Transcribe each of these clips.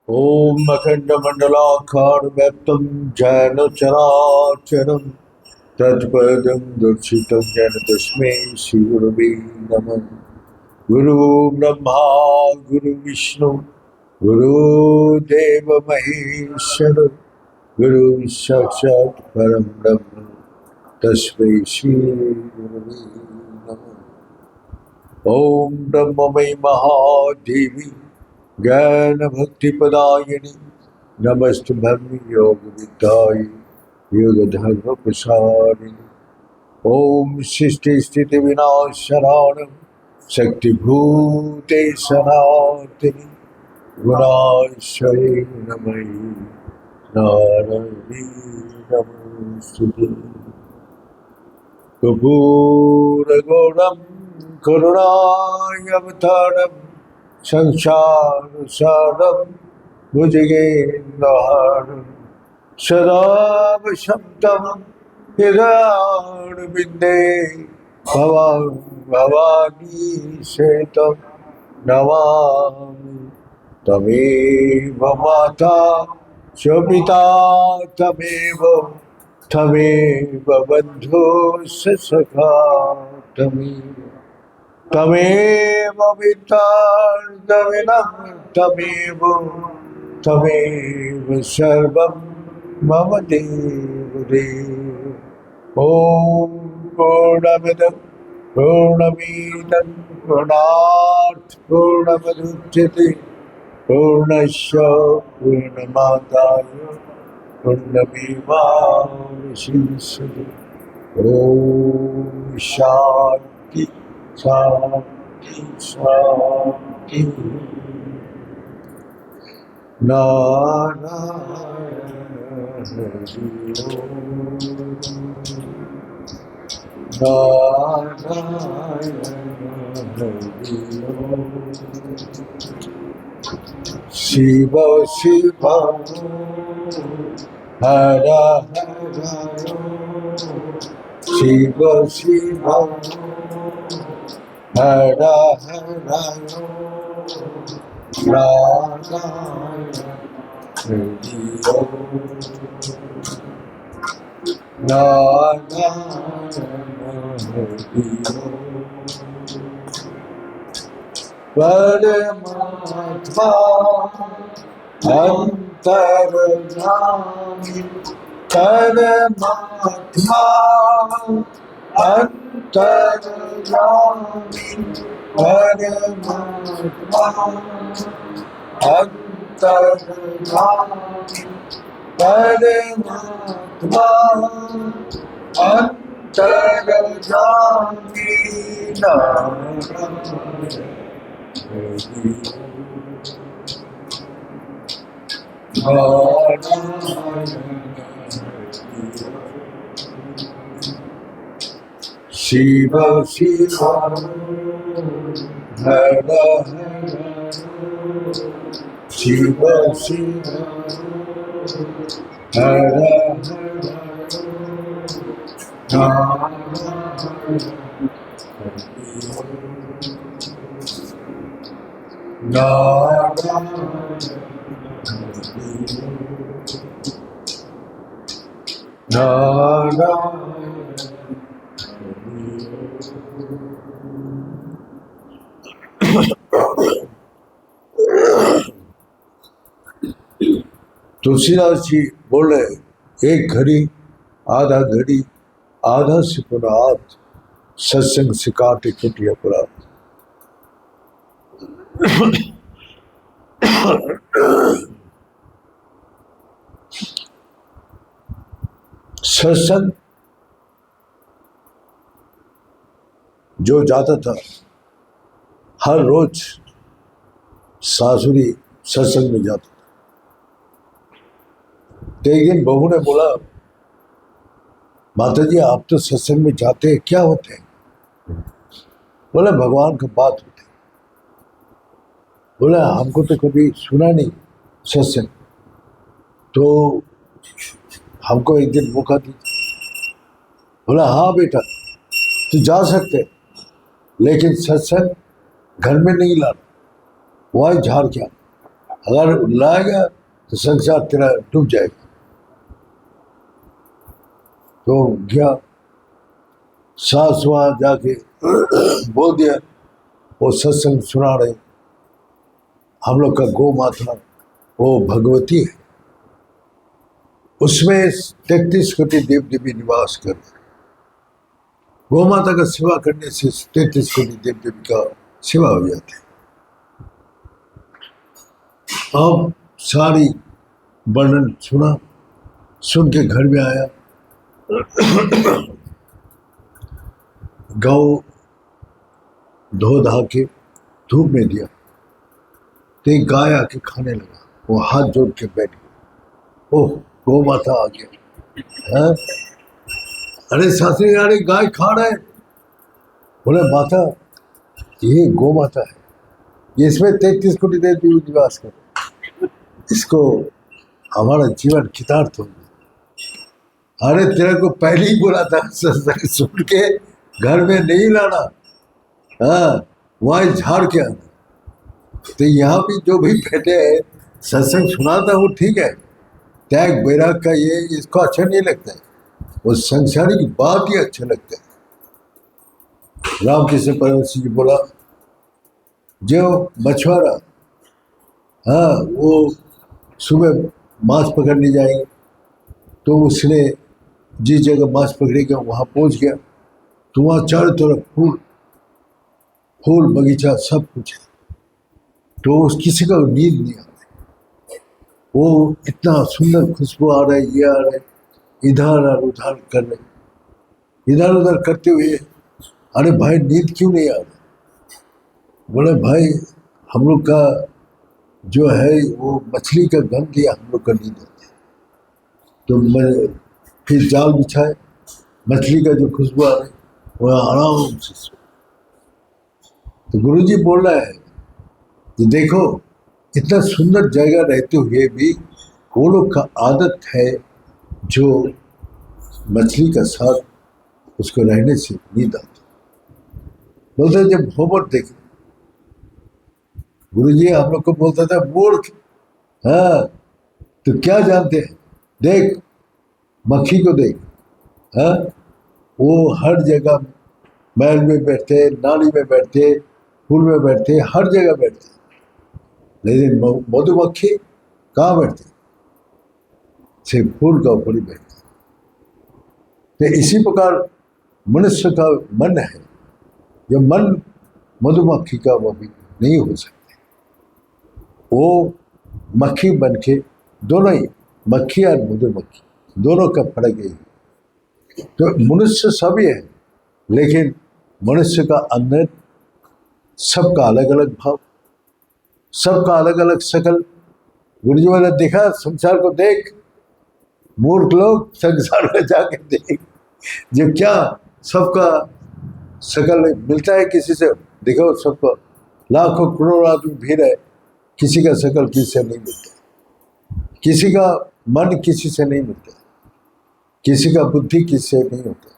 ओम अखंडमंडलाकारं जैन चराचरं तत्पदं दर्शितं जैन तस्मै श्रीगुरवे नमः। गुरु ब्रह्मा गुरु विष्णु गुरुदेव महेश्वर गुरु साक्षात् परं ब्रह्म तस्मै श्रीगुरवे नमः। ओम ब्रह्ममयी महादेवी ज्ञान भक्ति पदायिनी नमस्त ब्रह्म योग विद्याय योग धर्म प्रसारिणी। ओम सृष्टि स्थिति विनाशनानं शक्ति भूते सनातनी गुणाश्रये नमः नारायणी नमस्तुते। कपूरगौरं करुणावतारं संसारसारं भुजगेन्द्रहारं सदा वसन्तं हृदयारविन्दे भवानी सेतं नमामि। तमेव माता च पिता तमेव बन्धुश्च सखा तमेव वित्तार्जविनं तमेव सर्वं मम देव। ॐ पूर्णमिदं पूर्णमिदं पूर्णात् पूर्णमुदच्यते पूर्णस्य पूर्णमादाय पूर्णमेवावशिष्यते। ॐ शान्ति शान्ति शान्ति। नारायण हरि नारायण हरि शिव शिव हर हर शिव शिव हर हर नारायण हरि नारायण हरि परमात्मा अंतर्यामी परमात्मा अंतर्यामी परमात्मा अंतर्यामी परमात्मा अंतर्यामी शिव शिव हर हर शिव शिव हर हर तुलसीदास जी बोल रहे, एक घड़ी आधा से पुरात सत्संग से काटे कुटी अपराध। सत्संग जो जाता था हर रोज सासुरी सत्संग में जाता था। तो एक दिन बहू ने बोला, माता जी आप तो सत्संग में जाते हैं, क्या होते हैं? बोला भगवान का बात होते। बोला हमको तो कभी सुना नहीं सत्संग, तो हमको एक दिन मौका दीजिए। बोला हाँ बेटा तो जा सकते, लेकिन सत्संग घर में नहीं लाना, वही झाड़ क्या अगर लाएगा तो संसार तेरा डूब जाएगा। तो गया, सास वहां जाके बोल दिया, वो सत्संग सुना रहे, हम लोग का गौ माता वो भगवती है, उसमें 33 कोटि देव देवी निवास कर, गौ माता का सेवा करने से 33 कोटि देव देवी का सेवा हो जाती है। अब सारी वर्णन सुना, सुन के घर में आया, गौ धो धा के धूप में दिया, तो एक गाय आके खाने लगा, वो हाथ जोड़ के बैठ गया, ओह गौ माता आ गया है? अरे शास्त्री अरे गाय खा रहे, बोले माता ये गौ माता है, ये इसमें 33 कोटि देव देवी निवास कर, इसको हमारा जीवन कितार्थ हो गया। अरे तेरे को पहले ही बोला था सत्संग सुन के घर में नहीं लाना, हाँ वहां झाड़ के आना। तो यहाँ भी जो भी बैठे हैं सत्संग सुनाता हूँ ठीक है, त्याग वैराग का ये इसको अच्छा नहीं लगता है, वो संसारिक बात ही अच्छा लगता है। रामकृष्ण परमहंस जी बोला, जो मछुआरा हाँ वो सुबह माछ पकड़ने जाएंगे, तो उसने जिस जगह माछ पकड़ेगा वहां पहुंच गया, तो वहां चारों तरफ फूल फूल बगीचा सब कुछ है, तो उस किसी का नींद नहीं आती, वो इतना सुंदर खुशबू आ रहा है, ये आ रहा है, इधर और उधर कर रहे, इधर उधर करते हुए, अरे भाई नींद क्यों नहीं आ रहा? बोले भाई हम लोग का जो है वो मछली का गंध लिया, हम लोग का नींद आती है। तो मैं फिर जाल बिछाए, मछली का जो खुशबू आ रहा है वो आराम से सो। तो गुरुजी बोल रहा है कि देखो इतना सुंदर जगह रहते हुए भी वो लोग का आदत है जो मछली का साथ उसको रहने से नींद आती। बोलते जब होमवर्क देखे, गुरुजी हम लोग को बोलता था मूर्ख, हाँ तो क्या जानते हैं, देख मक्खी को देख, हाँ वो हर जगह महल में बैठते, नाली में बैठते, फूल में बैठते, हर जगह बैठते, लेकिन मधुमक्खी कहाँ बैठते, सिर्फ फूल का ऊपर ही बैठते। तो इसी प्रकार मनुष्य का मन है, जो मन मधुमक्खी का वो भी नहीं हो सकते, वो मक्खी बन के, दोनों ही मक्खी और मधुमक्खी दोनों का फर्क है। तो मनुष्य सभी है, लेकिन मनुष्य का अंदर सबका अलग अलग भाव, सबका अलग अलग शकल। गुरुजी वाला देखा संसार को देख, मूर्ख लोग संसार में जाके देख, जो क्या सबका शकल मिलता है किसी से, देखो सबको लाखों करोड़ों आदमी भीड़ है, किसी का शकल किसी से नहीं मिलता, किसी का मन किसी से नहीं मिलता, किसी का बुद्धि किसी से नहीं होता,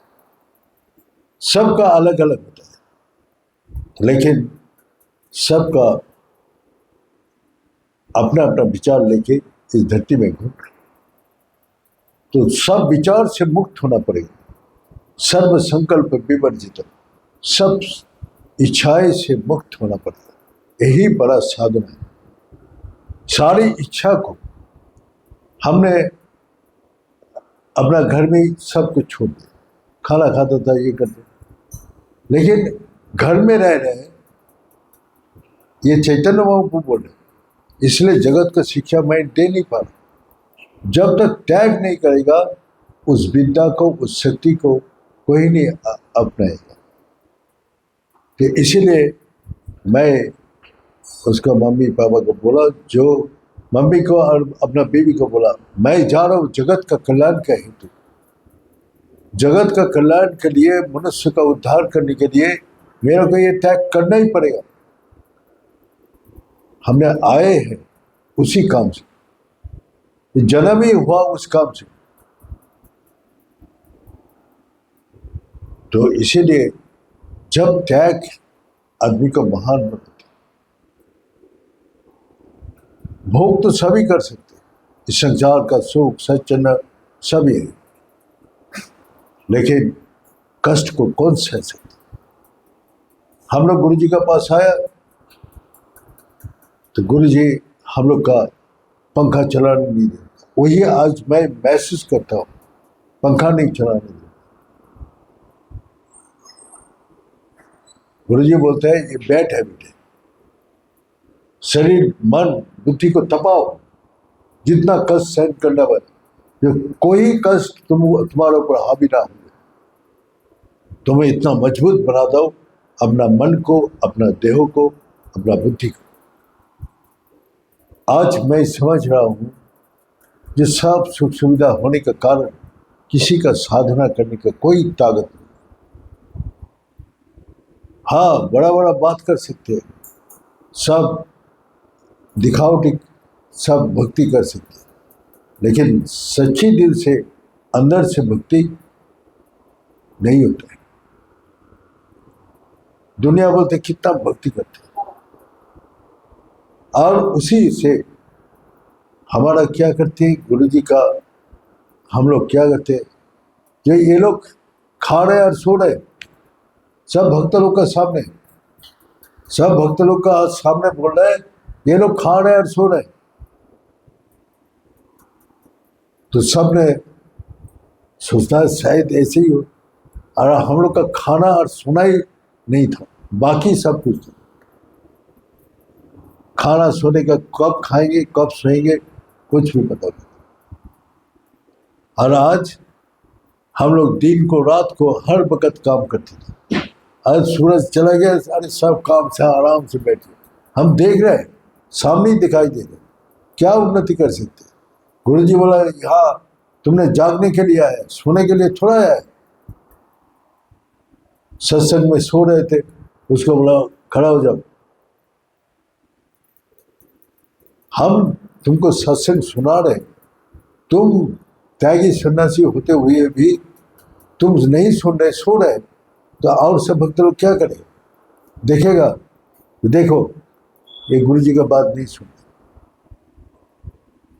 सबका अलग अलग होता है, लेकिन सबका अपना अपना विचार लेके इस धरती में घूम रहे। तो सब विचार से मुक्त होना पड़ेगा, सर्व संकल्प विवर्जित, सब इच्छाएं से मुक्त होना पड़ता है, यही बड़ा साधना है। सारी इच्छा को हमने अपना घर में ही सब कुछ छोड़ दिया, खाना खाता था ये करते, लेकिन घर में रह रहे, ये चैतन्य महाप्रभु बोल रहे, इसलिए जगत को शिक्षा मैं दे नहीं पा रहा। जब तक त्याग नहीं करेगा उस विद्या को, उस शक्ति को कोई नहीं अपनाएगा। तो इसीलिए मैं उसका मम्मी पापा को बोला, जो मम्मी को और अपना बीवी को बोला, मैं जा रहा हूँ जगत का कल्याण का हेतु, जगत का कल्याण के लिए, मनुष्य का उद्धार करने के लिए मेरे को ये त्याग करना ही पड़ेगा। हमने आए हैं उसी काम से, जन्म ही हुआ उस काम से। तो इसीलिए जब त्याग आदमी को महान बनाता, भोग तो सभी कर सकते हैं, इस संसार का सुख सच्चन सभी है, लेकिन कष्ट को कौन सह सकता। हम लोग गुरु जी के पास आया तो गुरु जी हम लोग का पंखा चलाने नहीं देता। वही आज मैं महसूस करता हूँ, पंखा नहीं चलाने देता। गुरु जी बोलते हैं ये बैड हैबिट है, शरीर मन बुद्धि को तपाओ, जितना कष्ट सहन करना पड़े, जो कोई कष्ट तुम्हारे ऊपर हावी ना हो, तुम्हें इतना मजबूत बना दो, अपना मन को, अपना देह को, अपना बुद्धि को। आज मैं समझ रहा हूं जो सब सुख सुविधा होने का कारण किसी का साधना करने का कोई ताकत नहीं। हाँ, बड़ा बड़ा बात कर सकते हैं, सब दिखावटी, सब भक्ति कर सकते हैं, लेकिन सच्ची दिल से अंदर से भक्ति नहीं होता है। दुनिया बोलते कितना भक्ति करते हैं, और उसी से हमारा क्या करते हैं, गुरु जी का हम लोग क्या करते हैं, जो ये लोग खा रहे और सो रहे, सब भक्त लोग का सामने, सब भक्त लोग का सामने बोल रहे हैं, ये लोग खा रहे और सो रहे, तो सबने सोचता है शायद ऐसे ही हो, और हम लोग का खाना और सोना ही नहीं था, बाकी सब कुछ था। खाना सोने का कब खाएंगे कब सोएंगे कुछ भी पता नहीं। और आज हम लोग दिन को रात को हर वक्त काम करते थे, आज सूरज चला गया, अरे सब काम से आराम से बैठे, हम देख रहे हैं, सामने ही दिखाई दे रहे, क्या उन्नति कर सकते। गुरु जी बोला यहाँ तुमने जागने के लिए आया, सोने के लिए थोड़ा आया। सत्संग में सो रहे थे, उसको बोला खड़ा हो जाओ। हम तुमको सत्संग सुना रहे, तुम त्यागी सन्यासी होते हुए भी तुम नहीं सुन रहे, सो रहे, तो और सब भक्त लोग क्या करें, देखेगा तो देखो ये गुरु जी का बात नहीं सुन।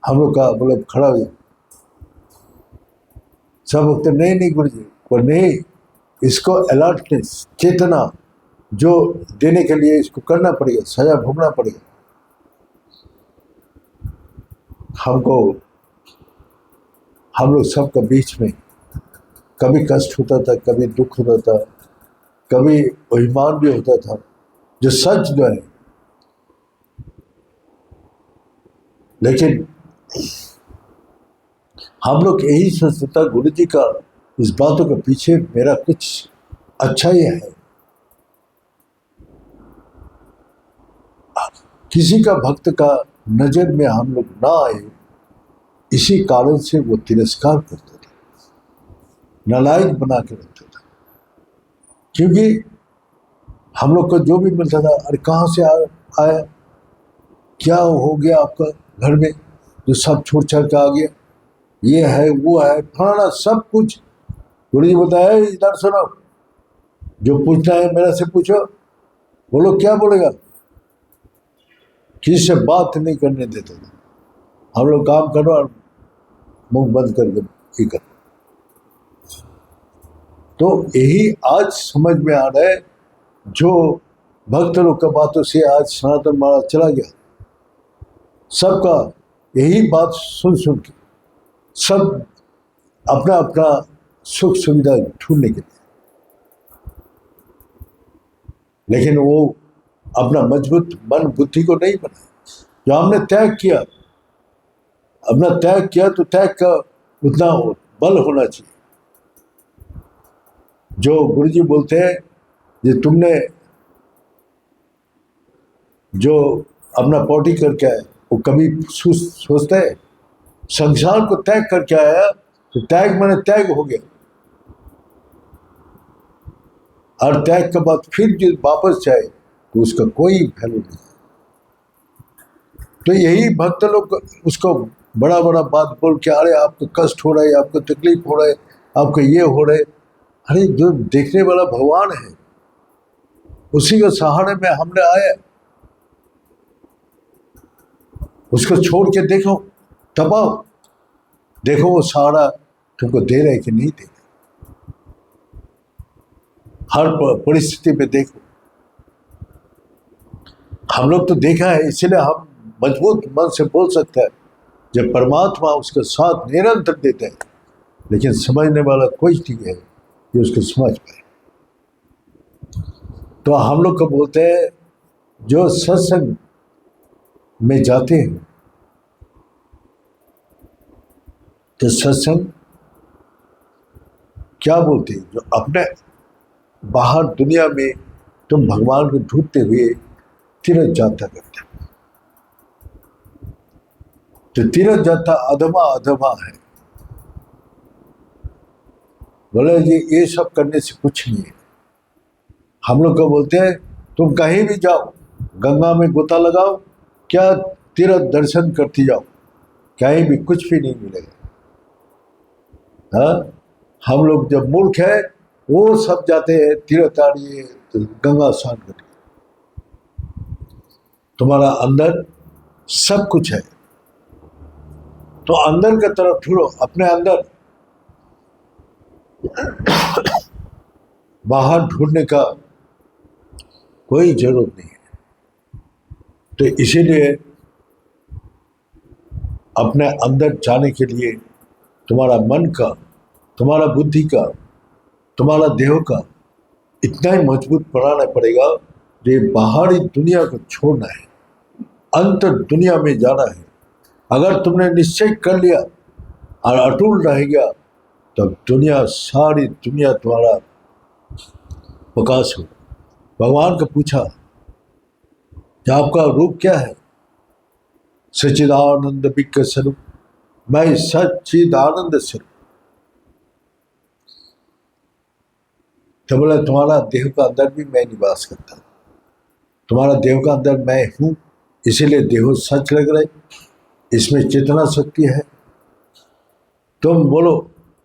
हम लोग का बोले खड़ा हो जाओ, सब भक्त नहीं गुरु जी, पर नहीं, इसको अलर्टनेस चेतना जो देने के लिए इसको करना पड़ेगा, सजा भोगना पड़ेगा। हमको हम लोग सबका बीच में कभी कष्ट होता था, कभी दुख होता था, कभी अभिमान भी होता था, जो सच जो है, लेकिन हम लोग यही सोचते था गुरु जी का इस बातों के पीछे मेरा कुछ अच्छा ही है। किसी का भक्त का नजर में हम लोग ना आए, इसी कारण से वो तिरस्कार करते थे, नालायक बना के रखते थे। क्योंकि हम लोग को जो भी मिलता था, अरे कहाँ से आया, क्या हो गया आपका घर में जो सब छोड़ छाड़ के आ गया, ये है वो है फलाना सब कुछ। गुरु जी बताया इधर सुनो, जो पूछना है मेरा से पूछो, बोलो क्या बोलेगा, किसी से बात नहीं करने देते थे। हम लोग काम करो और मुंह बंद करके ही करो। तो यही आज समझ में आ रहा है, जो भक्त लोग का बातों से आज सनातन महाराज चला गया, सबका यही बात सुन सुन के सब अपना अपना सुख सुविधा ढूंढने के लिए, लेकिन वो अपना मजबूत मन बुद्धि को नहीं बनाया। जो हमने त्याग किया, अपना त्याग किया, तो त्याग का उतना बल होना चाहिए। जो गुरु जी बोलते हैं, जो तुमने जो अपना पौटी करके आए, वो कभी सोचता है संसार को त्याग करके आया, तो त्याग माने त्याग हो गया, और त्याग के बाद फिर जो वापस जाए तो उसका कोई वैल्यू नहीं। तो यही भक्त लोग उसको बड़ा बड़ा बात बोल के, अरे आपको कष्ट हो रहा है, आपको तकलीफ हो रहा है, आपको ये हो रहा है, अरे जो देखने वाला भगवान है उसी के सहारे में हमने आया। उसको छोड़ के देखो, तपाओ, देखो वो सहारा तुमको दे रहे कि नहीं दे रहे। हर परिस्थिति में देखो। हम लोग तो देखा है, इसलिए हम मजबूत मन से बोल सकते हैं जब परमात्मा उसका साथ निरंतर देते हैं, लेकिन समझने वाला कोई नहीं है कि उसको समझ पाए। तो हम लोग को बोलते हैं जो सत्संग में जाते हैं, तो सत्संग क्या बोलते हैं, जो अपने बाहर दुनिया में तुम भगवान को ढूंढते हुए तीर्थ यात्रा करते हैं। तो तीर्थ यात्रा अधमा अधमा है। बोले जी ये सब करने से कुछ नहीं है। हम लोग को बोलते हैं तुम कहीं भी जाओ, गंगा में गोता लगाओ, क्या तीर्थ दर्शन करती जाओ, कहीं भी कुछ भी नहीं मिलेगा। हाँ, हम लोग जब मूर्ख है वो सब जाते हैं तीर्थाड़िए, तो गंगा स्नान करके। तुम्हारा अंदर सब कुछ है, तो अंदर की तरफ ढूंढो, अपने अंदर। बाहर ढूंढने का कोई जरूरत नहीं है। तो इसीलिए अपने अंदर जाने के लिए तुम्हारा मन का, तुम्हारा बुद्धि का, तुम्हारा देह का इतना ही मजबूत बनाना पड़ेगा जो ये बाहरी दुनिया को छोड़ना है, अंतर दुनिया में जाना है। अगर तुमने निश्चय कर लिया और अटूट रह गया, तब दुनिया, सारी दुनिया तुम्हारा प्रकाश हो। भगवान को पूछा कि आपका रूप क्या है? सच्चिदानंद विग्रह स्वरूप, मैं सच्चिदानंद स्वरूप। तो बोला तुम्हारा देह का अंदर भी मैं निवास करता हूं, तुम्हारा देह का अंदर मैं हूं, इसीलिए देह सच लग रहा है, इसमें चेतना शक्ति है। तुम बोलो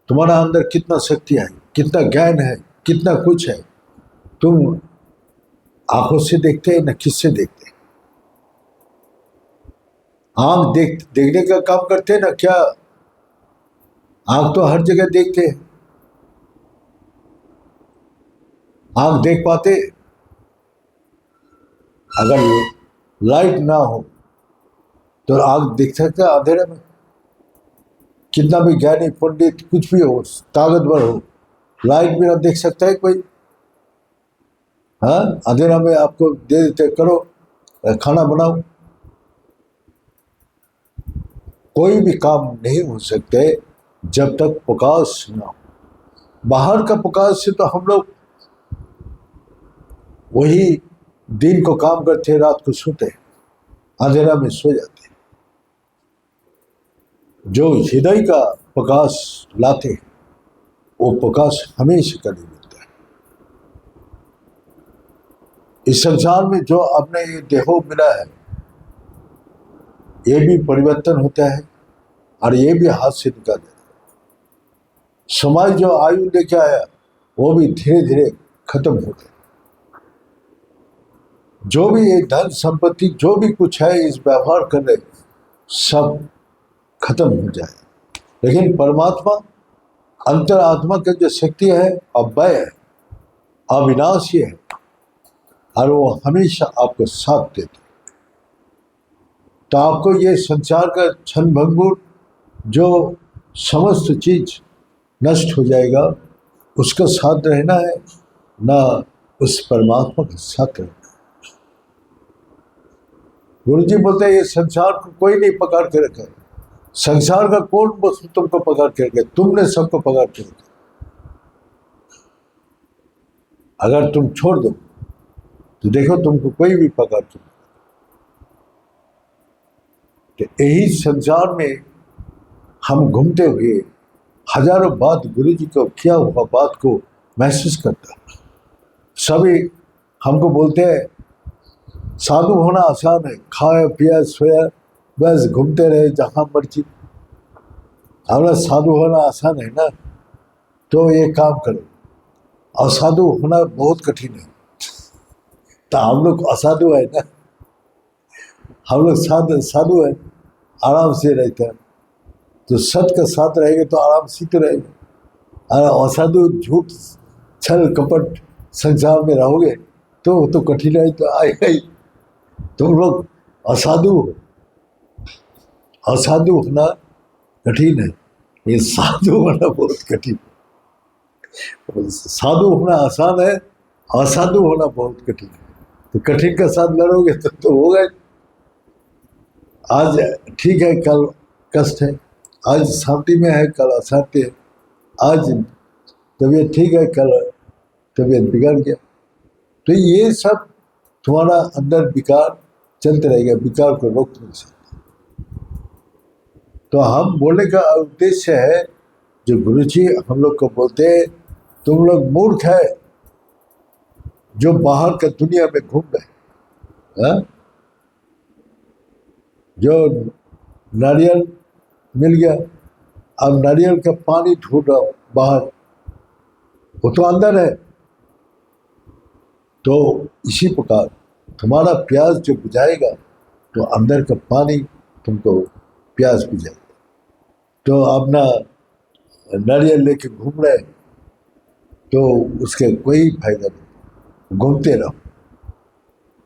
तुम्हारा अंदर कितना शक्ति है, कितना ज्ञान है, कितना कुछ है। तुम आंखों से देखते हैं न किससे देखते हैं? आंख देखने का काम करते हैं ना क्या? आंख तो हर जगह देखते हैं। आंख देख पाते? अगर लाइट ना हो तो आंख देख सकता है अंधेरे में? कितना भी ज्ञानी पंडित कुछ भी हो, ताकतवर हो, लाइट भी ना देख सकता है कोई? हाँ, अंधेरा में आपको दे देते, करो खाना बनाओ, कोई भी काम नहीं हो सकते जब तक प्रकाश ना हो। बाहर का प्रकाश से तो हम लोग वही दिन को काम करते, रात को सोते, अंधेरा में सो जाते। जो हृदय का प्रकाश लाते हैं वो प्रकाश हमेशा कभी मिलता है। इस संसार में जो अपने ये देहो मिला है, ये भी परिवर्तन होता है और ये भी हाथ से निकाल जाता है। समाज जो आयु लेके आया वो भी धीरे धीरे खत्म होता है। जो भी ये धन संपत्ति जो भी कुछ है इस व्यवहार कर रहे, सब खत्म हो जाए। लेकिन परमात्मा अंतरात्मा की जो शक्ति है अव्यय है, अविनाशी है, और वो हमेशा आपको साथ देते। तो आपको ये संसार का क्षण भंगुर जो समस्त चीज नष्ट हो जाएगा, उसका साथ रहना है, ना उस परमात्मा के साथ रहना है। गुरु जी बोलते हैं ये संसार को कोई नहीं पकड़ के रखा है। संसार का कौन वस्तु तुमको पकड़ के रखे? तुमने सबको पकड़ के रखा। अगर तुम छोड़ दो तो देखो तुमको कोई भी पकड़ के। तो यही संसार में हम घूमते हुए हजारों बात गुरु जी को किया हुआ बात को महसूस करता है। सभी हमको बोलते हैं साधु होना आसान है, खाया पिया सोया बस घूमते रहे जहां मर्जी। हमारा साधु होना आसान है ना, तो ये काम करो। असाधु होना बहुत कठिन है, तो हम लोग असाधु है ना, हम लोग साधु है। आराम से रहता है। तो सत्य का साथ रहेगा तो आराम से तो रहेगा। और असाधु झूठ छल कपट संसार में रहोगे तो कठिनाई तो आएगा ही। तुम लोग असाधु हो, असाधु होना कठिन है, ये साधु होना बहुत कठिन। साधु होना आसान है, असाधु होना बहुत कठिन है। तो कठिन का साथ लड़ोगे तो होगा। आज ठीक है, कल कष्ट है, आज शांति में है, कल अशांति है। आज तबीयत ठीक है, कल तबीयत बिगड़ गया। तो ये सब तुम्हारा अंदर विकार चलते रहेगा, विकार को रोक नहीं सकते। तो हम बोलने का उद्देश्य है, जो गुरुजी हम लोग को बोलते हैं, तुम लोग मूर्ख है जो बाहर का दुनिया में घूम रहे। जो नारियल मिल गया, अब नारियल का पानी ढूंढ रहा बाहर, वो तो अंदर है। तो इसी प्रकार तुम्हारा प्यास जो बुझाएगा तो अंदर का पानी तुमको प्यास बुझाएगा। तो अपना नारियल लेके घूम रहे तो उसके कोई फायदा नहीं, घूमते रहो।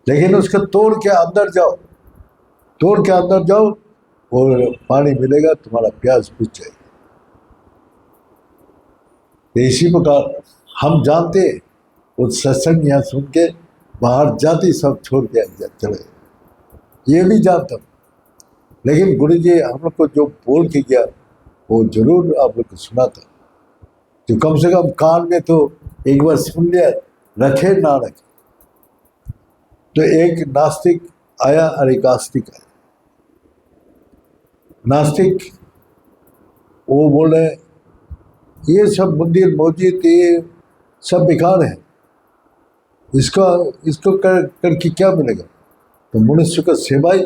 लेकिन उसको तोड़ के अंदर जाओ, तोड़ के अंदर जाओ और पानी मिलेगा, तुम्हारा प्यास बुझ जाएगा। इसी प्रकार हम जानते वो सत्संग यहाँ सुन के बाहर जाते सब छोड़ के चले, ये भी जानता हूँ। लेकिन गुरु जी हम लोग को जो बोल के गया वो जरूर आप लोग को सुना था। तो कम से कम कान में तो एक बार सुन लिया, रखे ना रखे। तो एक नास्तिक आया और एक आस्तिक आया। नास्तिक वो बोले ये सब मंदिर मस्जिद ये सब बेकार है, इसको करके क्या मिलेगा। तो मनुष्य का सेवा ही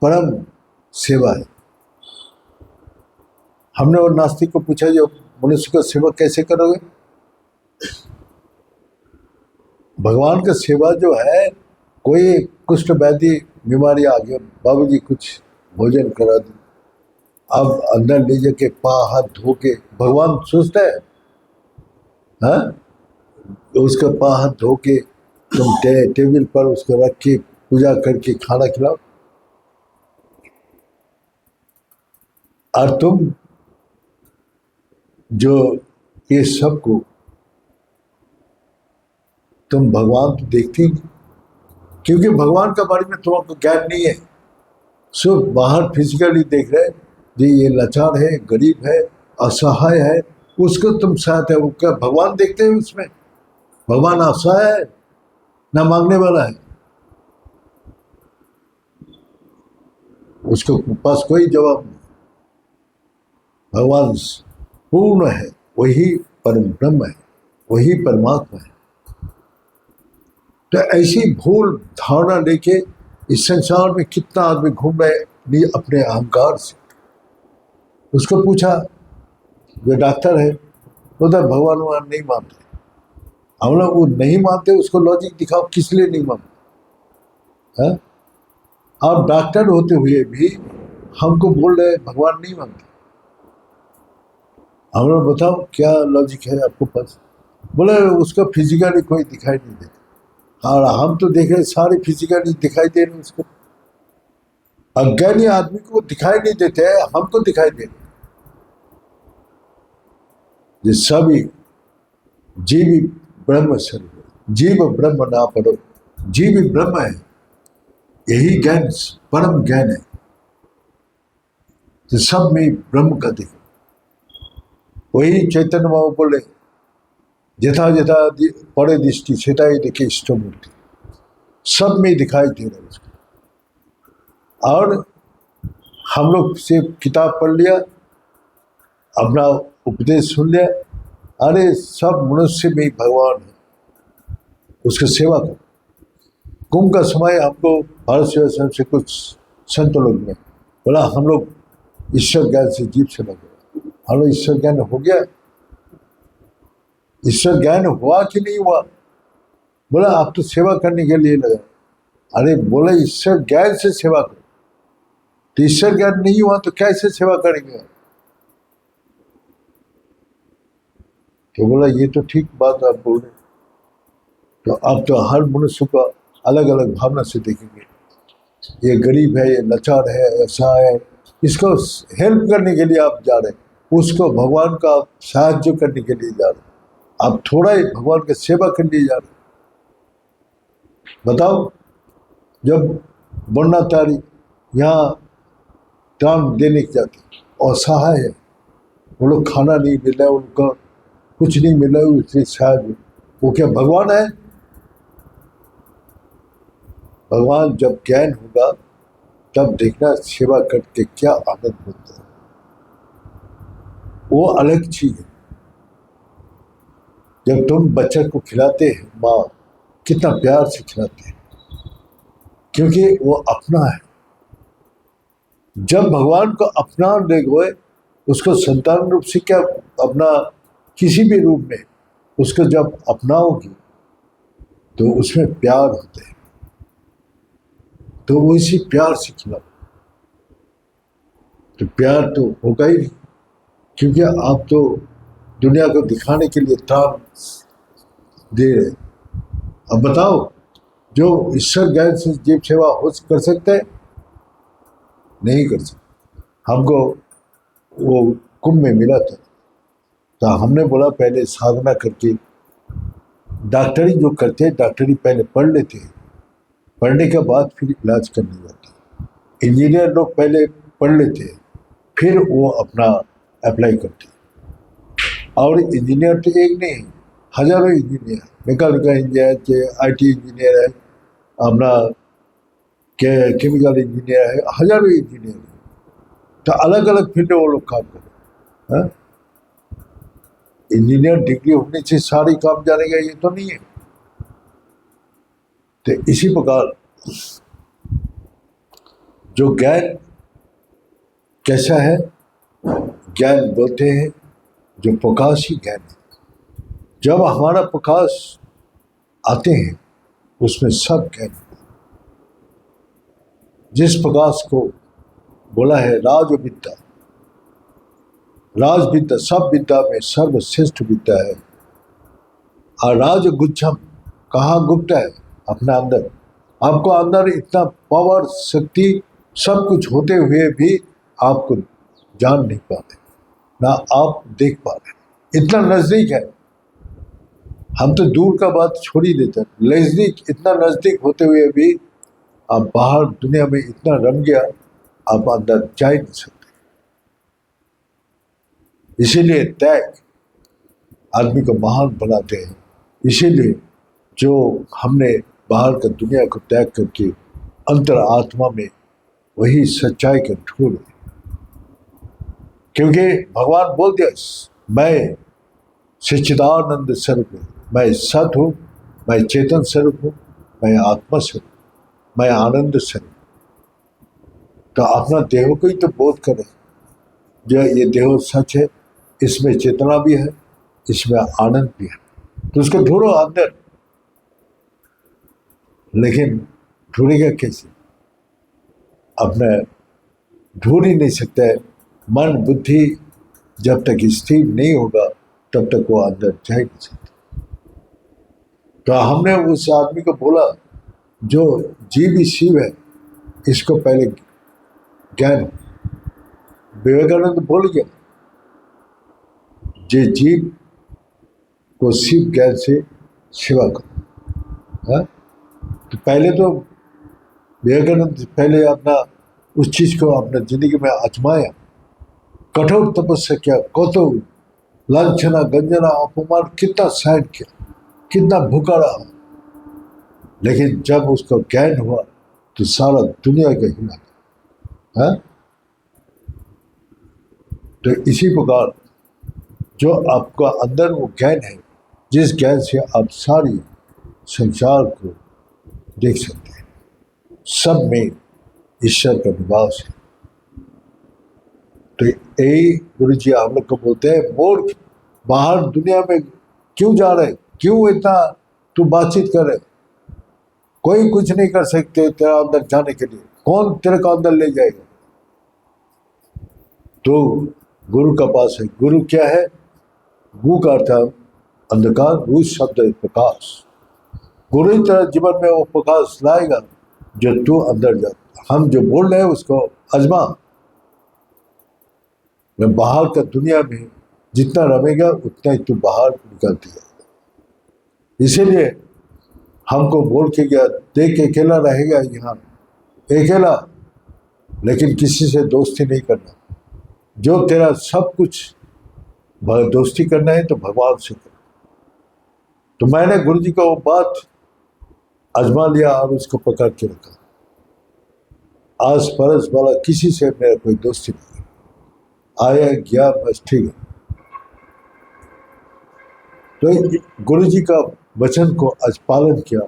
परम सेवा है। हमने और नास्तिक को पूछा, जो मनुष्य का सेवा कैसे करोगे। भगवान का सेवा जो है, कोई कुष्ठ व्याधि बीमारी आ गया, बाबूजी कुछ भोजन करा दो, अब अंदर ले जाके पाँव हाथ धो के भगवान सोचता है, हाँ, तो उसका पाँव हाथ धो के तुम टेबल पर उसको रख के पूजा करके खाना खिलाओ। और तुम जो ये सब को तुम भगवान तो देखते ही नहीं, क्योंकि भगवान के बारे में तुमको ज्ञान नहीं है। सिर्फ बाहर फिजिकली देख रहे जी, ये लाचार है, गरीब है, असहाय है, उसको तुम सहायता है। वो क्या भगवान देखते हैं उसमें? भगवान असहाय है ना मांगने वाला है, उसके पास कोई जवाब नहीं। भगवान पूर्ण है, वही परम ब्रह्म है, वही परमात्मा है। तो ऐसी भूल धारणा लेके इस संसार में कितना आदमी घूम रहे अपने अहंकार से। उसको पूछा, जो डॉक्टर है, उधर भगवान वहां नहीं मानते। हम लोग वो नहीं मानते, उसको लॉजिक दिखाओ किस लिए नहीं मानते। आप डॉक्टर होते हुए भी हमको बोल रहे भगवान नहीं मानते। हम लोग बताओ क्या लॉजिक है आपको पास। बोले उसका फिजिकली कोई दिखाई नहीं देता। और हम तो देख रहे सारे फिजिकली दिखाई दे रहे उसको। अज्ञानी आदमी को दिखाई नहीं देते हैं, हमको दिखाई दे रहे। ये सभी जीव ब्रह्म स्वरूप, जीव ब्रह्म ना पढ़ो, जीव ब्रह्म है, यही ज्ञान परम ज्ञान है। तो सब में ब्रह्म का देखो। वही चैतन्य बाबू बोले, जथा जथा पड़े दृष्टि सेटा ही देखे इष्ट मूर्ति, सब में दिखाई दे रहा है उसको। और हम लोग से किताब पढ़ लिया, अपना उपदेश सुन लिया, अरे सब मनुष्य में भगवान है, उसकी सेवा करो। कुंभ का समय हमको भारत सेवा संघ से कुछ संत लोग ने बोला, हम लोग ईश्वर ज्ञान से जीव सेवा करो। हम लोग ईश्वर ज्ञान हो गया, ईश्वर ज्ञान हुआ कि नहीं हुआ। बोला आप तो सेवा करने के लिए लगा। अरे बोला ईश्वर ज्ञान से सेवा करो, तो ईश्वर ज्ञान नहीं हुआ तो कैसे सेवा करेंगे? तो बोला ये तो ठीक बात आप बोल रहे। तो अब तो हर मनुष्य को अलग अलग भावना से देखेंगे, ये गरीब है, ये लाचार है, ऐसा है, इसको हेल्प करने के लिए आप जा रहे हैं, उसको भगवान का साहाଯ୍य करने के लिए जा रहे हैं, आप थोड़ा ही भगवान की सेवा करने लिए जा रहे हैं। बताओ, जब बन्नातारी यहाँ दान देने के जाते और असहाय है, वो लोग खाना नहीं मिल रहा है, उनका कुछ नहीं मिल रहा है, इसलिए शायद वो क्या भगवान है? भगवान जब ज्ञान होगा तब देखना सेवा करके क्या आनंद मिलता है, वो अलग चीज है। जब तुम बच्चे को खिलाते हैं, माँ कितना प्यार से खिलाते हैं, क्योंकि वो अपना है। जब भगवान को अपना देखोगे, उसको संतान रूप से क्या अपना, किसी भी रूप में उसको जब अपनाओगी तो उसमें प्यार होते हैं, तो वो इसी प्यार से खिलाओ, तो प्यार तो होगा ही नहीं, क्योंकि आप तो दुनिया को दिखाने के लिए त्राण दे रहे। अब बताओ, जो ईश्वर ज्ञान से जीव सेवा हो कर सकते हैं? नहीं कर सकते। हमको वो कुंभ में मिला था, तो हमने बोला पहले साधना करके, डॉक्टरी जो करते हैं डॉक्टरी पहले पढ़ लेते हैं, पढ़ने के बाद फिर इलाज करने जाते हैं। इंजीनियर लोग पहले पढ़ लेते हैं, फिर वो अपना अप्लाई करते हैं। और इंजीनियर तो एक नहीं, हजारों engineer, mechanical engineer, IT engineer है, अपना केमिकल इंजीनियर है, हजारों इंजीनियर है, तो अलग अलग फील्ड में वो लोग काम कर रहे हैं। इंजीनियर डिग्री होने से सारी काम जानेगा ये तो नहीं है। तो इसी प्रकार जो ज्ञान कैसा है, ज्ञान बोलते हैं जो प्रकाशी ज्ञान है। जब हमारा प्रकाश आते हैं उसमें सब ज्ञान, जिस प्रकाश को बोला है राज विद्या, राज विद्या सब विद्या में सर्वश्रेष्ठ विद्या है। और राज गुच्छम, कहाँ गुप्त है? अपना अंदर। आपको अंदर इतना पावर, शक्ति, सब कुछ होते हुए भी आपको जान नहीं पाते, ना आप देख पा रहे, इतना नजदीक है। हम तो दूर का बात छोड़ ही देते हैं, नजदीक, इतना नजदीक होते हुए भी आप बाहर दुनिया में इतना रम गया, आप अंदर जा ही नहीं सकते। इसीलिए त्याग आदमी को महान बनाते हैं। इसीलिए जो हमने बाहर का दुनिया को त्याग करके अंतर आत्मा में वही सच्चाई का ढूंढ, क्योंकि भगवान बोल दिया मैं सच्चिदानंद स्वरूप हूँ, मैं सत हूँ, मैं चेतन स्वरूप हूँ, मैं आत्मा स्वरूप, मैं आनंद स्वरूप। तो अपना देह को ही तो बोध करें, जो ये देह सच है, इसमें चेतना भी है, इसमें आनंद भी है, तो उसको ढूंढो अंदर। लेकिन ढूंढेगा कैसे? अपना ढूंढ ही नहीं सकता है। मन बुद्धि जब तक स्थिर नहीं होगा तब तक वो अंदर जा ही नहीं सकता। तो हमने उस आदमी को बोला जो जीव ही शिव है, इसको पहले ज्ञान। विवेकानंद बोल गया जे जीव को शिव ज्ञान से सेवा करो। तो पहले तो विवेकानंद पहले अपना उस चीज को अपने जिंदगी में आजमाया, कठोर तपस्या किया, कतो लांछना गंजना अपमान कितना सहन किया, कितना भूखा रहा, लेकिन जब उसको ज्ञान हुआ तो सारा दुनिया का हिला है। तो इसी प्रकार जो आपका अंदर वो ज्ञान है, जिस ज्ञान से आप सारी संसार को देख सकते हैं, सब में ईश्वर का निवास है। तो यही गुरु जी हम लोग को बोलते हैं, मूर्ख बाहर दुनिया में क्यों जा रहे, क्यों इतना तू बातचीत कर रहे, कोई कुछ नहीं कर सकते तेरा अंदर जाने के लिए, कौन तेरे को अंदर ले जाएगा? तो गुरु का पास है। गुरु क्या है? गु का अर्थ है अंधकार, रू शब्द है प्रकाश। गुरु की तरह जीवन में वो प्रकाश लाएगा जो तू अंदर जा। हम जो बोल रहे हैं उसको आजमा। मैं बाहर का दुनिया में जितना रमेगा उतना ही तू बाहर निकलती है। इसीलिए हमको बोल के गया, देख अकेला रहेगा यहाँ, अकेला, लेकिन किसी से दोस्ती नहीं करना। जो तेरा सब कुछ दोस्ती करना है तो भगवान से कर। तो मैंने गुरु जी का वो बात आजमा लिया और उसको पकड़ के रखा। आस पड़ोस वाला किसी से मेरा कोई दोस्ती नहीं, आया गया बस ठीक है। तो गुरु जी का वचन को आज पालन किया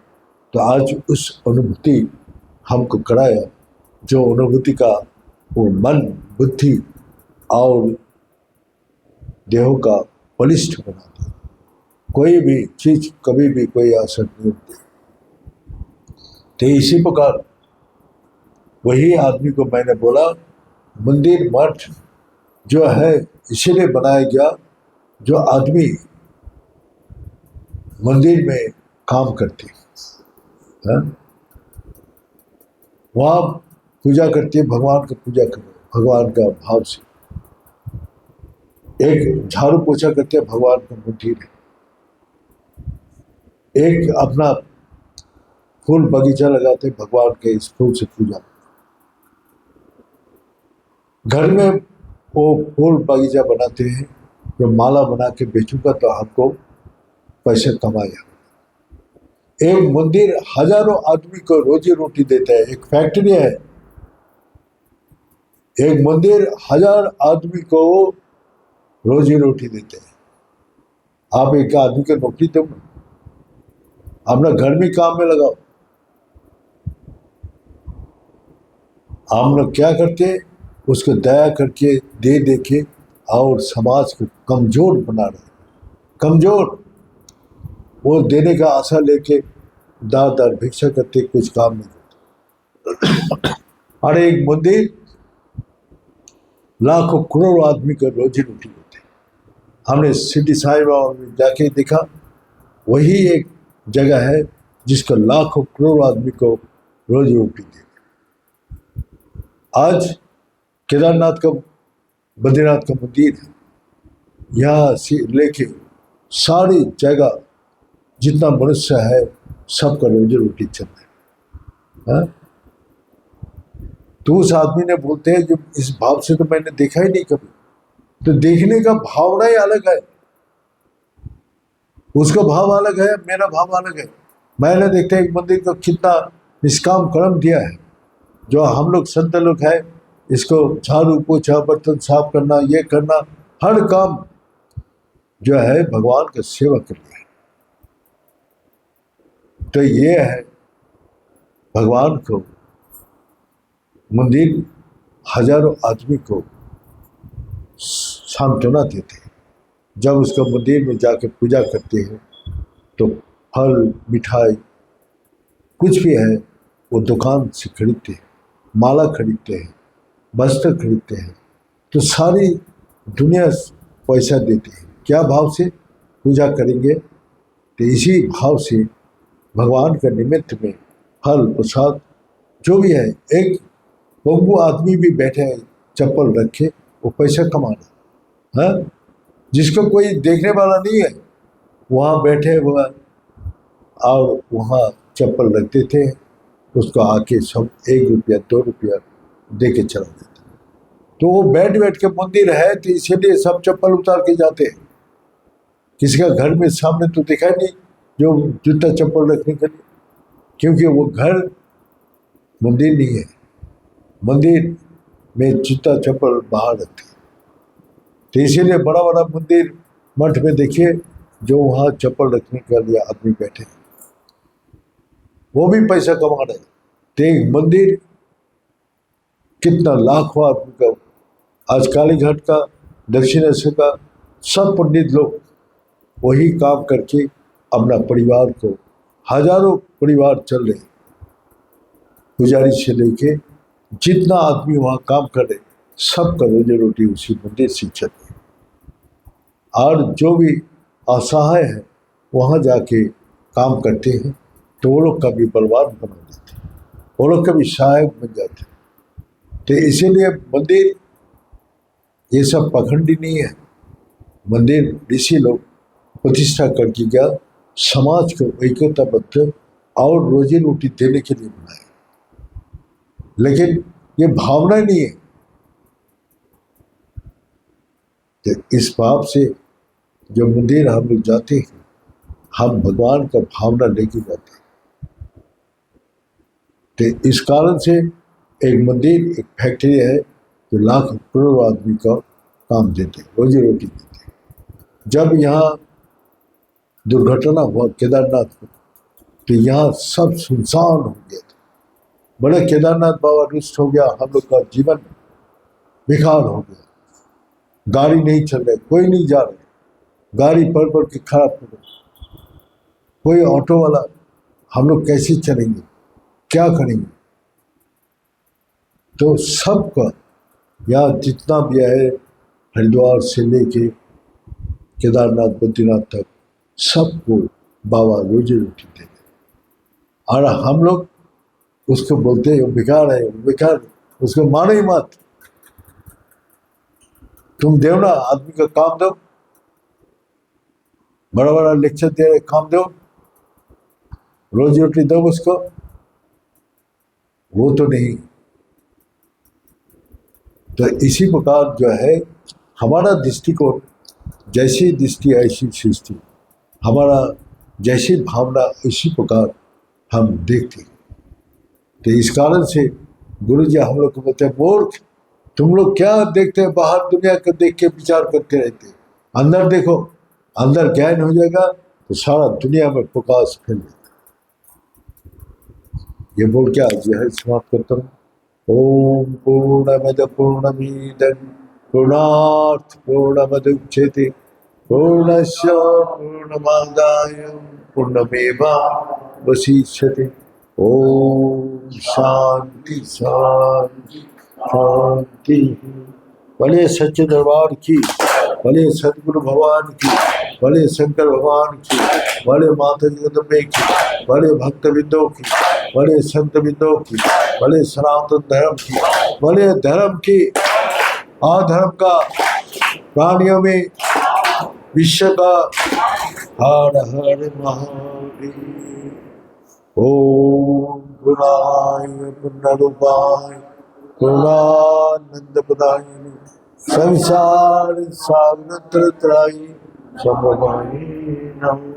तो आज उस अनुभूति हमको कराया, जो अनुभूति का वो मन, बुद्धि और देह का बलिष्ठ बना दिया। कोई भी चीज कभी भी कोई असर नहीं होती। तो इसी प्रकार वही आदमी को मैंने बोला, मंदिर मठ जो है इसीलिए बनाया गया, जो आदमी मंदिर में काम करते हैं, वहाँ पूजा करती है, भगवान की पूजा करो भगवान का भाव से। एक झाड़ू पोछा करते हैं, भगवान का मंदिर है। एक अपना फूल बगीचा लगाते हैं, भगवान के इस फूल से पूजा। घर में वो फूल बगीचा बनाते हैं, जो माला बना के बेचूंगा तो हमको पैसे कमाया। एक मंदिर हजारों आदमी को रोजी रोटी देता है, एक फैक्ट्री है। एक मंदिर 1000 आदमी को रोजी रोटी देते हैं। आप एक आदमी को नौकरी दो, अपना घर में काम में लगाओ। हम लोग क्या करते हैं, उसको दया करके दे दे के और समाज को कमजोर बना रहे। कमजोर वो देने का आशा लेके दार दार भिक्षा करते, कुछ काम नहीं करते। और एक मंदिर लाखों करोड़ों आदमी का रोजी रोटी होते। हमने सिटी साहिब में जाके देखा, वही एक जगह है जिसका लाखों करोड़ों आदमी को रोजी रोटी दे। आज केदारनाथ का, बद्रीनाथ का मंदिर है, यहाँ से लेके सारी जगह जितना मनुष्य है सबका रोजी रोटी चल रहा है। तो उस आदमी ने बोलते हैं, जो इस भाव से तो मैंने देखा ही नहीं कभी। तो देखने का भावना ही अलग है, उसका भाव अलग है, मेरा भाव अलग है। मैंने देखते हैं एक मंदिर को कितना निष्काम कर्म दिया है। जो हम लोग संत लोग हैं, इसको झाड़ू पोछा, बर्तन साफ करना, ये करना, हर काम जो है भगवान का सेवा कर लिया है। तो ये है भगवान को मंदिर हजारों आदमी को सांत्वना देते हैं। जब उसका मंदिर में जाके पूजा करते हैं तो फल, मिठाई, कुछ भी है वो दुकान से खरीदते हैं, माला खरीदते हैं, वस्त्र खरीदते हैं। तो सारी दुनिया पैसा देती है। क्या भाव से पूजा करेंगे? तो इसी भाव से भगवान के निमित्त में फल प्रसाद जो भी है। एक पंगु आदमी भी बैठे है चप्पल रखे, वो पैसा कमाना है, जिसको कोई देखने वाला नहीं है, वहाँ बैठे हुआ और वहाँ चप्पल रखते थे, उसको आके सब 1 रुपया 2 रुपया दे के चला देते। तो वो बैठ बैठ के मंदिर है, तो इसीलिए सब चप्पल उतार के जाते हैं। किसी का घर में सामने तो दिखा नहीं जो जूता चप्पल रखने के लिए, क्योंकि वो घर मंदिर नहीं है। मंदिर में जूता चप्पल बाहर रखते हैं। तो इसीलिए बड़ा बड़ा मंदिर मठ में देखिए, जो वहाँ चप्पल रखने के लिए आदमी बैठे, वो भी पैसा कमा रहे। तो एक मंदिर कितना लाखों आदमी का, आज कालीघाट का, दक्षिणेश्वर का, सब पंडित लोग वही काम करके अपना परिवार को, हजारों परिवार चल रहे। पुजारी से लेके जितना आदमी वहाँ काम कर रहे, सबका रोजी रोटी उसी मंदिर से चलती है। और जो भी असहाय है वहाँ जाके काम करते हैं तो वो लोग कभी बलवान बना देते हैं, वो लोग कभी सहायक बन जाते हैं। तो इसीलिए मंदिर ये सब पखंडी नहीं है। मंदिर ऋषि लोग प्रतिष्ठा करके क्या समाज को एकताबद्ध और रोजी रोटी देने के लिए बनाए, लेकिन ये भावना नहीं है। तो इस भाव से जो मंदिर हम लोग जाते हैं हम भगवान का भावना लेके जाते हैं। तो इस कारण से एक मंदिर एक फैक्ट्री है जो लाख करोड़ आदमी का काम देते हैं, रोजी रोटी देते हैं। जब यहाँ दुर्घटना हुआ केदारनाथ में तो यहाँ सब सुनसान हो गया था। बड़े केदारनाथ बाबा रुष्ट हो गया, हम लोग का जीवन बेकार हो गया, गाड़ी नहीं चल रही, कोई नहीं जा रहा, गाड़ी पढ़ के खराब हो गई, कोई ऑटो वाला, हम लोग कैसे चलेंगे, क्या करेंगे। तो सबका यहाँ जितना भी है हरिद्वार से लेके केदारनाथ बद्रीनाथ तक सबको बाबा रोजी रोटी देते, और हम लोग उसको बोलते हैं बेकार है, बेकार, उसको मानो ही मत। तुम दो ना, आदमी का काम दो, बड़ा बड़ा लेक्चर दे रहे, काम दो, रोजी रोटी दो उसको, वो तो नहीं। तो इसी प्रकार जो है हमारा दृष्टिकोण, जैसी दृष्टि ऐसी सृष्टि, हमारा जैसी भावना इसी प्रकार हम देखते हैं। तो इस कारण से गुरु जी हम लोग को बोलते हैं मूर्ख, तुम लोग क्या देखते हैं, बाहर दुनिया को देख के विचार करते रहते हैं, अंदर देखो, अंदर ज्ञान हो जाएगा तो सारा दुनिया में प्रकाश फैल जाएगा। ये बोल के आज यह समाप्त करता हूँ। ओम पूर्णमद पूर्णमीदं पूर्णात् पूर्णमुदच्यते पूर्णस्य पूर्णमादाय पूर्णमेवावशिष्यते। ओम शांति शांति शांति। भले सच्चे दरबार की, भले सदगुरु भगवान की, भले शंकर भगवान की, भले माता जगदम्बे की, भले भक्त बिंदों की, भले संत बिंदों की, भले सनातन धर्म की, भले धर्म की, अधर्म का, प्राणियों में विश्व का। हर हर महादेव। ओम गुणाय पुण्यरूपाय पूर्णानंद प्रदायिने संसार सागर त्रायी समवायि नमः।